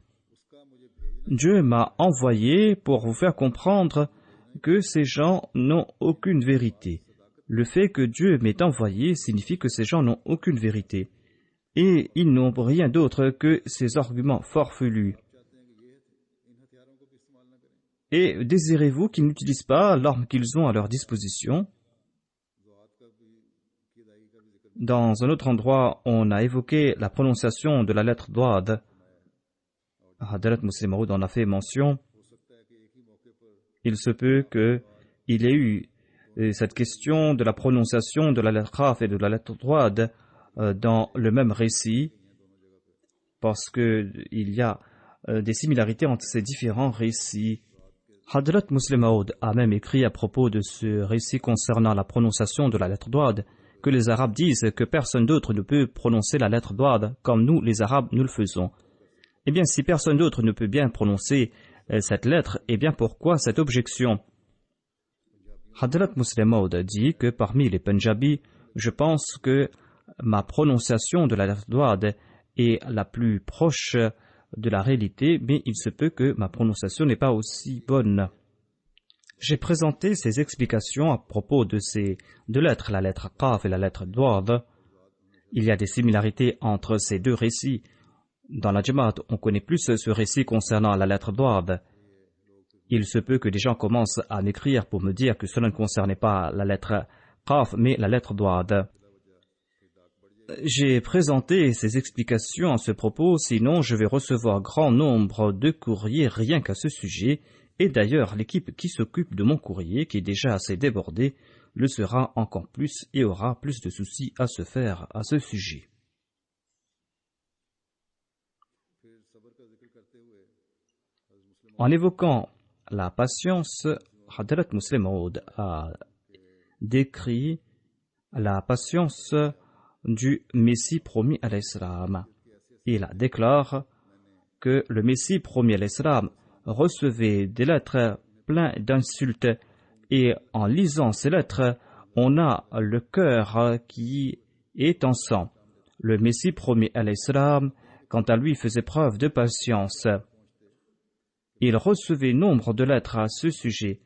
Dieu m'a envoyé pour vous faire comprendre que ces gens n'ont aucune vérité. Le fait que Dieu m'ait envoyé signifie que ces gens n'ont aucune vérité. Et ils n'ont rien d'autre que ces arguments farfelus. Et désirez-vous qu'ils n'utilisent pas l'arme qu'ils ont à leur disposition? Dans un autre endroit, on a évoqué la prononciation de la lettre Dwad. Hadrat Muslim Maud en a fait mention. Il se peut qu'il y ait eu cette question de la prononciation de la lettre Qaf et de la lettre Dwad dans le même récit, parce qu'il y a des similarités entre ces différents récits. Hadrat Muslim Maud a même écrit à propos de ce récit concernant la prononciation de la lettre Dwad que les Arabes disent que personne d'autre ne peut prononcer la lettre Dwad comme nous, les Arabes, nous le faisons. Eh bien, si personne d'autre ne peut bien prononcer cette lettre, eh bien, pourquoi cette objection? Hadrat Muslim Maud dit que parmi les Punjabis, je pense que ma prononciation de la lettre Dwad est la plus proche de la réalité, mais il se peut que ma prononciation n'est pas aussi bonne. J'ai présenté ces explications à propos de ces deux lettres, la lettre Qaf et la lettre Dwad. Il y a des similarités entre ces deux récits. Dans la Jamaat, on connaît plus ce récit concernant la lettre Dwad. Il se peut que des gens commencent à m'écrire pour me dire que cela ne concernait pas la lettre Qaf, mais la lettre Dwad. J'ai présenté ces explications à ce propos, sinon je vais recevoir grand nombre de courriers rien qu'à ce sujet, et d'ailleurs l'équipe qui s'occupe de mon courrier, qui est déjà assez débordée, le sera encore plus et aura plus de soucis à se faire à ce sujet. En évoquant la patience, Hadrat Muslim Maud a décrit la patience du Messie promis à l'Islam. Il déclare que le Messie promis à l'Islam recevait des lettres pleines d'insultes et en lisant ces lettres, on a le cœur qui est en sang. Le Messie promis à l'Islam, quant à lui, faisait preuve de patience. Il recevait nombre de lettres à ce sujet,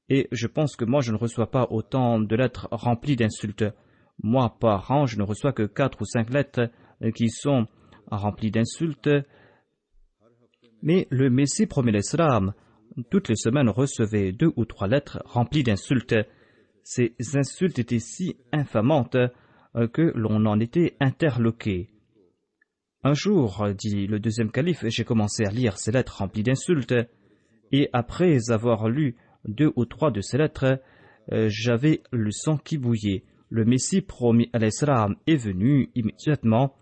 et je pense que moi je ne reçois pas autant de lettres remplies d'insultes. Moi, par an, je ne reçois que 4 ou 5 lettres qui sont remplies d'insultes. Mais le Messie promis l'Islam, toutes les semaines, recevait 2 ou 3 lettres remplies d'insultes. Ces insultes étaient si infamantes que l'on en était interloqué. Un jour, dit le deuxième calife, j'ai commencé à lire ces lettres remplies d'insultes, et après avoir lu 2 ou 3 de ces lettres, j'avais le sang qui bouillait. Le Messie promis à l'Islam est venu immédiatement.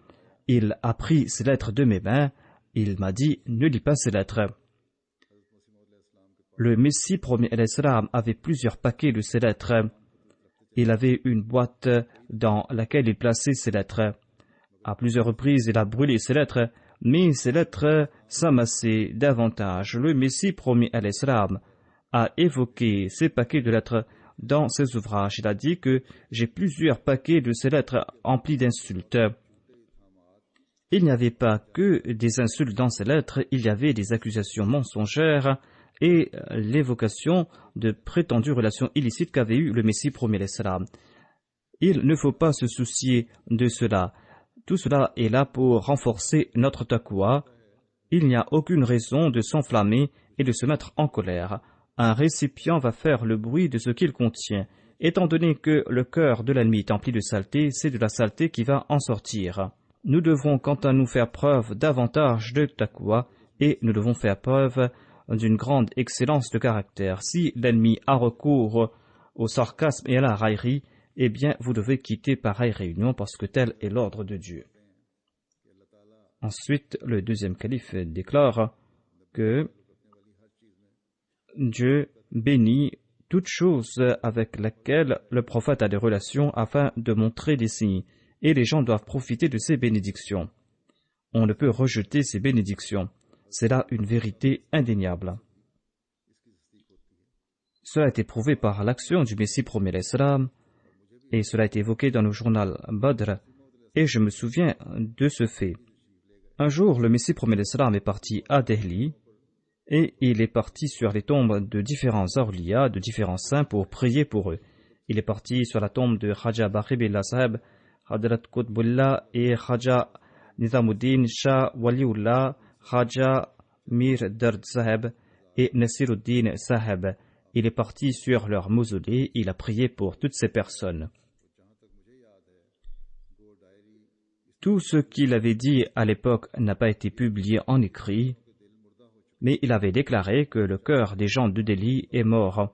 Il a pris ces lettres de mes mains. Il m'a dit, ne lis pas ces lettres. Le Messie promis à l'Islam avait plusieurs paquets de ces lettres. Il avait une boîte dans laquelle il plaçait ces lettres. À plusieurs reprises, il a brûlé ces lettres, mais ces lettres s'amassaient davantage. Le Messie promis à l'Islam a évoqué ces paquets de lettres dans ses ouvrages. Il a dit que j'ai plusieurs paquets de ces lettres remplis d'insultes. Il n'y avait pas que des insultes dans ces lettres, il y avait des accusations mensongères et l'évocation de prétendues relations illicites qu'avait eu le Messie promis à l'Islam. Il ne faut pas se soucier de cela. Tout cela est là pour renforcer notre taqwa. Il n'y a aucune raison de s'enflammer et de se mettre en colère. Un récipient va faire le bruit de ce qu'il contient. Étant donné que le cœur de l'ennemi est empli de saleté, c'est de la saleté qui va en sortir. Nous devons quant à nous faire preuve davantage de taqwa et nous devons faire preuve d'une grande excellence de caractère. Si l'ennemi a recours au sarcasme et à la raillerie, eh bien vous devez quitter pareille réunion parce que tel est l'ordre de Dieu. Ensuite, le deuxième calife déclare que Dieu bénit toute chose avec laquelle le prophète a des relations afin de montrer des signes, et les gens doivent profiter de ces bénédictions. On ne peut rejeter ces bénédictions. C'est là une vérité indéniable. Cela a été prouvé par l'action du Messie promis à l'Islam, et cela a été évoqué dans le journal Badr, et je me souviens de ce fait. Un jour, le Messie promis à l'Islam est parti à Delhi, et il est parti sur les tombes de différents awliya, de différents saints pour prier pour eux. Il est parti sur la tombe de Khaja Baqibillah Saheb, Hadrat Qutbullah et Khaja Nizamuddin Shah Waliullah, Khaja Mir Dard Saheb et Nasiruddin Saheb. Il est parti sur leur mausolée, il a prié pour toutes ces personnes. Tout ce qu'il avait dit à l'époque n'a pas été publié en écrit, mais il avait déclaré que le cœur des gens de Delhi est mort.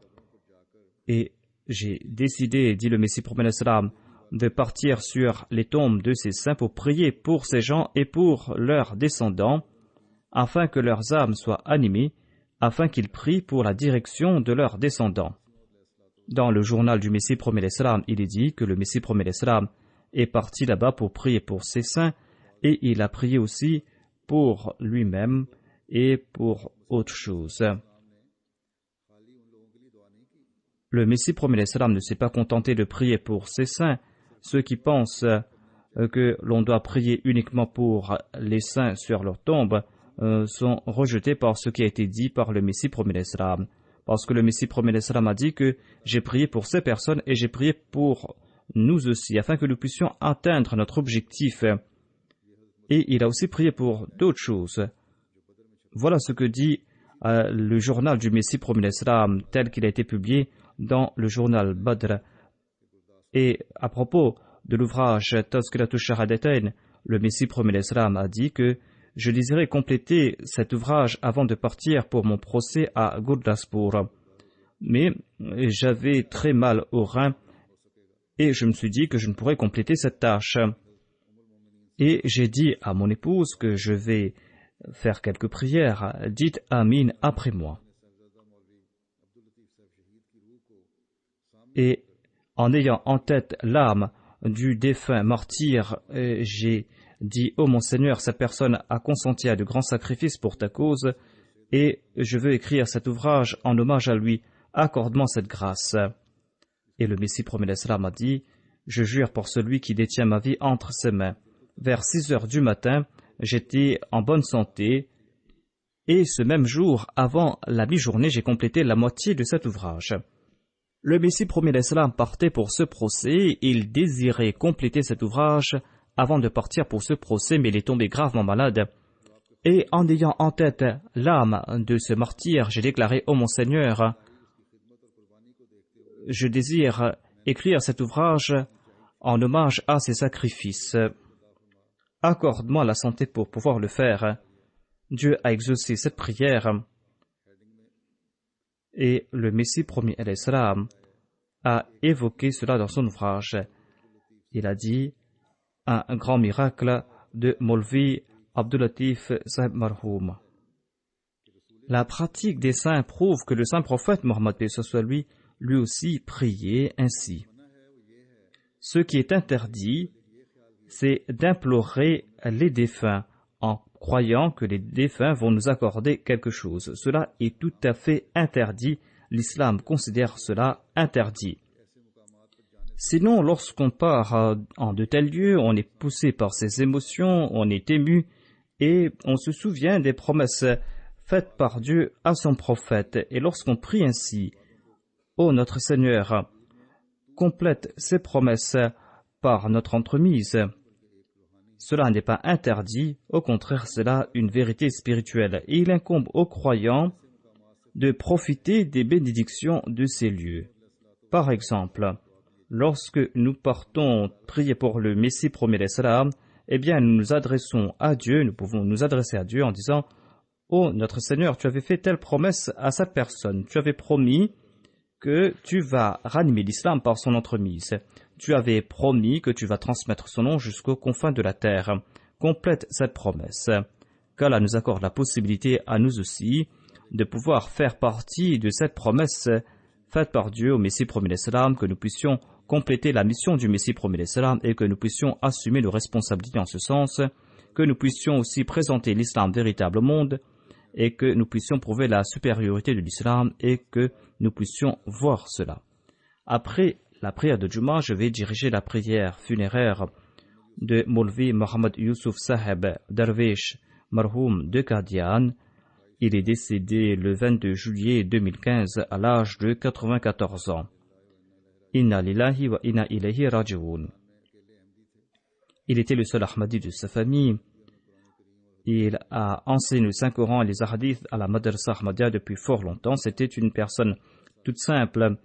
Et j'ai décidé, dit le Messie promis à l'Islam, de partir sur les tombes de ces saints pour prier pour ces gens et pour leurs descendants, afin que leurs âmes soient animées, afin qu'ils prient pour la direction de leurs descendants. Dans le journal du Messie promis à l'Islam, il est dit que le Messie promis à l'Islam est parti là-bas pour prier pour ces saints, et il a prié aussi pour lui-même et pour autre chose. Le Messie promis à l'Islam ne s'est pas contenté de prier pour ces saints. Ceux qui pensent que l'on doit prier uniquement pour les saints sur leur tombe sont rejetés par ce qui a été dit par le Messie promis à l'Islam. Parce que le Messie promis à l'Islam a dit que j'ai prié pour ces personnes et j'ai prié pour nous aussi, afin que nous puissions atteindre notre objectif. Et il a aussi prié pour d'autres choses. Voilà ce que dit le journal du Messie promis à l'Islam, tel qu'il a été publié dans le journal Badr. Et à propos de l'ouvrage Tazkiratu Shahadatain, le Messie promis à l'Islam a dit que je désirais compléter cet ouvrage avant de partir pour mon procès à Gurdaspur. Mais j'avais très mal au rein et je me suis dit que je ne pourrais compléter cette tâche. Et j'ai dit à mon épouse que je vais faire quelques prières. Dites Amin après moi. Et en ayant en tête l'âme du défunt martyr, j'ai dit: ô mon Seigneur, cette personne a consenti à de grands sacrifices pour ta cause et je veux écrire cet ouvrage en hommage à lui. Accorde-moi cette grâce. Et le Messie promet l'Islam a dit: je jure pour celui qui détient ma vie entre ses mains. Vers 6 heures du matin, j'étais en bonne santé et ce même jour, avant la mi-journée, j'ai complété la moitié de cet ouvrage. Le Messie promet l'Islam partait pour ce procès. Il désirait compléter cet ouvrage avant de partir pour ce procès, mais il est tombé gravement malade. Et en ayant en tête l'âme de ce martyr, j'ai déclaré: ô mon Seigneur, je désire écrire cet ouvrage en hommage à ses sacrifices. Accorde-moi la santé pour pouvoir le faire. Dieu a exaucé cette prière et le Messie promis al-Islam a évoqué cela dans son ouvrage. Il a dit: un grand miracle de Maulvi Abdul-Latif Sahib Marhoum. La pratique des saints prouve que le saint prophète Mohammed lui aussi priait ainsi. Ce qui est interdit, c'est d'implorer les défunts en croyant que les défunts vont nous accorder quelque chose. Cela est tout à fait interdit. L'islam considère cela interdit. Sinon, lorsqu'on part en de tels lieux, on est poussé par ses émotions, on est ému et on se souvient des promesses faites par Dieu à son prophète. Et lorsqu'on prie ainsi: ô notre Seigneur, complète ces promesses par notre entremise, cela n'est pas interdit, au contraire, cela une vérité spirituelle. Et il incombe aux croyants de profiter des bénédictions de ces lieux. Par exemple, lorsque nous partons prier pour le Messie promis l'Islam, eh bien nous nous adressons à Dieu, nous pouvons nous adresser à Dieu en disant: ô notre Seigneur, tu avais fait telle promesse à cette personne, tu avais promis que tu vas ranimer l'islam par son entremise. Tu avais promis que tu vas transmettre son nom jusqu'aux confins de la terre. Complète cette promesse. Qu'Allah nous accorde la possibilité à nous aussi de pouvoir faire partie de cette promesse faite par Dieu au Messie promis l'Islam, que nous puissions compléter la mission du Messie promis l'Islam et que nous puissions assumer nos responsabilités en ce sens, que nous puissions aussi présenter l'islam véritable au monde et que nous puissions prouver la supériorité de l'islam et que nous puissions voir cela. Après la prière de Juma, je vais diriger la prière funéraire de Maulvi Mohammed Yusuf Saheb Darwish Marhoum de Qadian. Il est décédé le 22 juillet 2015 à l'âge de 94 ans. Inna lillahi wa inna ilayhi raji'un. Il était le seul Ahmadi de sa famille. Il a enseigné le Saint-Coran et les hadiths à la Madrasa Ahmadiyya depuis fort longtemps. C'était une personne toute simple,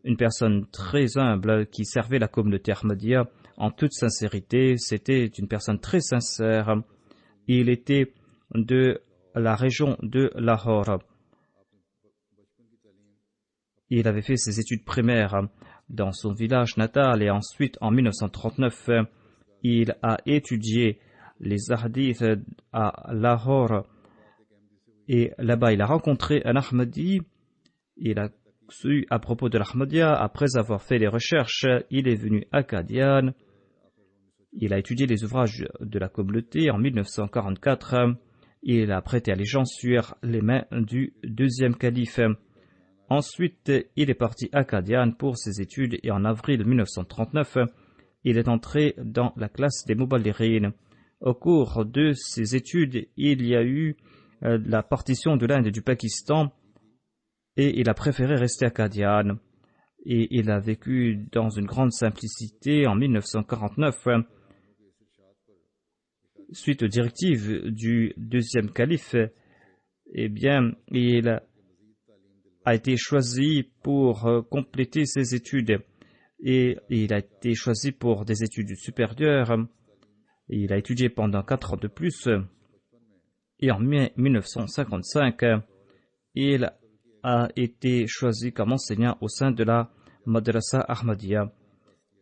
une personne très humble qui servait la communauté Ahmadiyya en toute sincérité. C'était une personne très sincère. Il était de la région de Lahore. Il avait fait ses études primaires dans son village natal et ensuite en 1939 il a étudié les hadiths à Lahore et là-bas il a rencontré un Ahmadi. Il a su à propos de l'Ahmadiyya. Après avoir fait les recherches, il est venu à Qadian. Il a étudié les ouvrages de la communauté. En 1944 il a prêté allégeance sur les mains du deuxième calife. Ensuite il est parti à Qadian pour ses études et en avril 1939 il est entré dans la classe des Muballighin. Au cours de ses études, il y a eu la partition de l'Inde et du Pakistan et il a préféré rester à Qadian. Et il a vécu dans une grande simplicité. En 1949, suite aux directives du deuxième calife, eh bien, il a été choisi pour compléter ses études et il a été choisi pour des études supérieures. Il a étudié pendant 4 ans de plus et en mai 1955, il a été choisi comme enseignant au sein de la Madrasa Ahmadiyya.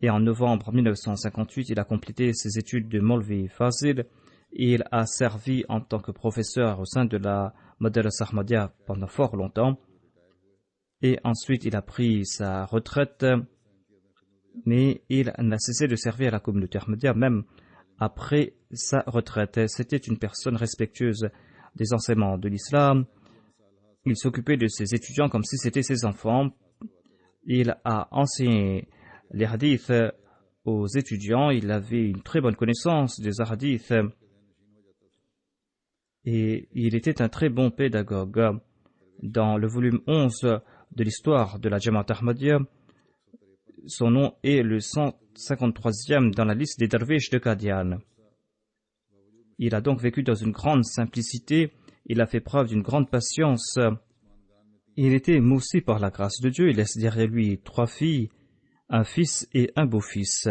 Et en novembre 1958, il a complété ses études de Maulvi Fazil. Il a servi en tant que professeur au sein de la Madrasa Ahmadiyya pendant fort longtemps. Et ensuite, il a pris sa retraite mais il n'a cessé de servir la communauté ahmadiyya même après sa retraite. C'était une personne respectueuse des enseignements de l'islam. Il s'occupait de ses étudiants comme si c'était ses enfants. Il a enseigné les hadiths aux étudiants. Il avait une très bonne connaissance des hadiths et il était un très bon pédagogue. Dans le volume 11 de l'histoire de la Jamaat Ahmadiyya, son nom est le 153e dans la liste des derviches de Qadian. Il a donc vécu dans une grande simplicité. Il a fait preuve d'une grande patience. Il était moussi par la grâce de Dieu. Il laisse derrière lui 3 filles, un fils et un beau-fils.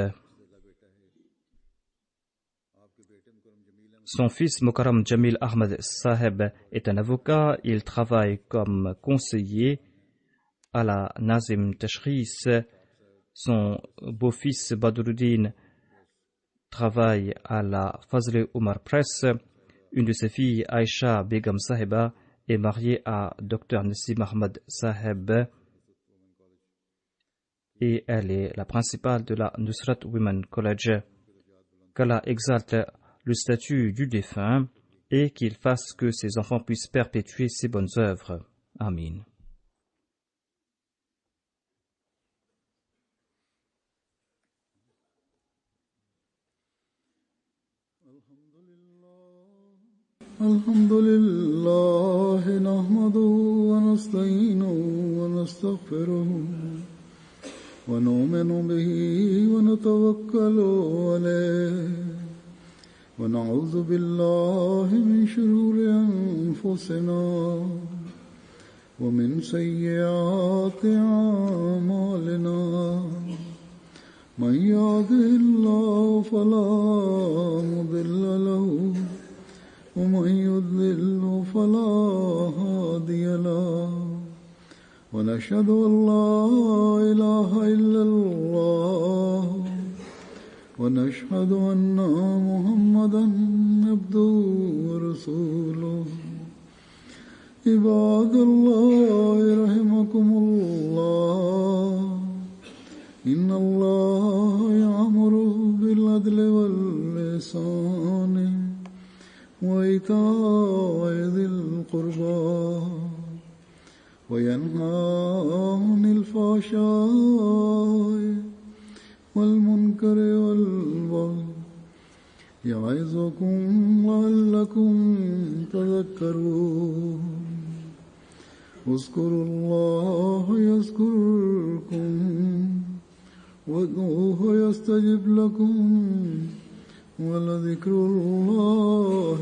Son fils Mukarram Jamil Ahmad Saheb est un avocat. Il travaille comme conseiller à la Nazim Tashkhis. Son beau-fils Badruddin travaille à la Fazl Umar Press. Une de ses filles, Aisha Begum Saheba, est mariée à Dr Nassim Ahmad Saheb et elle est la principale de la Nusrat Women College. Qu'Allah exalte le statut du défunt et qu'il fasse que ses enfants puissent perpétuer ses bonnes œuvres. Amin. Alhamdulillah, nahmaduhu wa nasta'inuhu wa nastaghfiruhu wa nu'minu bihi wa natawakkalu alayhi wa na'udhu billahi min shururi anfusina wa min sayyiati a'malina. Man yahdihillahu fala mudilla lahu ومن يضلل فلا هادي له ونشهد أن لا إله إلا الله ونشهد أن محمدا عبده ورسوله عباد الله رحمكم الله إن الله يأمر بالعدل والإحسان وإيتاء ذي القربى وينهى عن الفحشاء والمنكر والبغي يعظكم لعلكم تذكرون اذكروا الله يذكركم وادعوه يستجب لكم ولذكر الله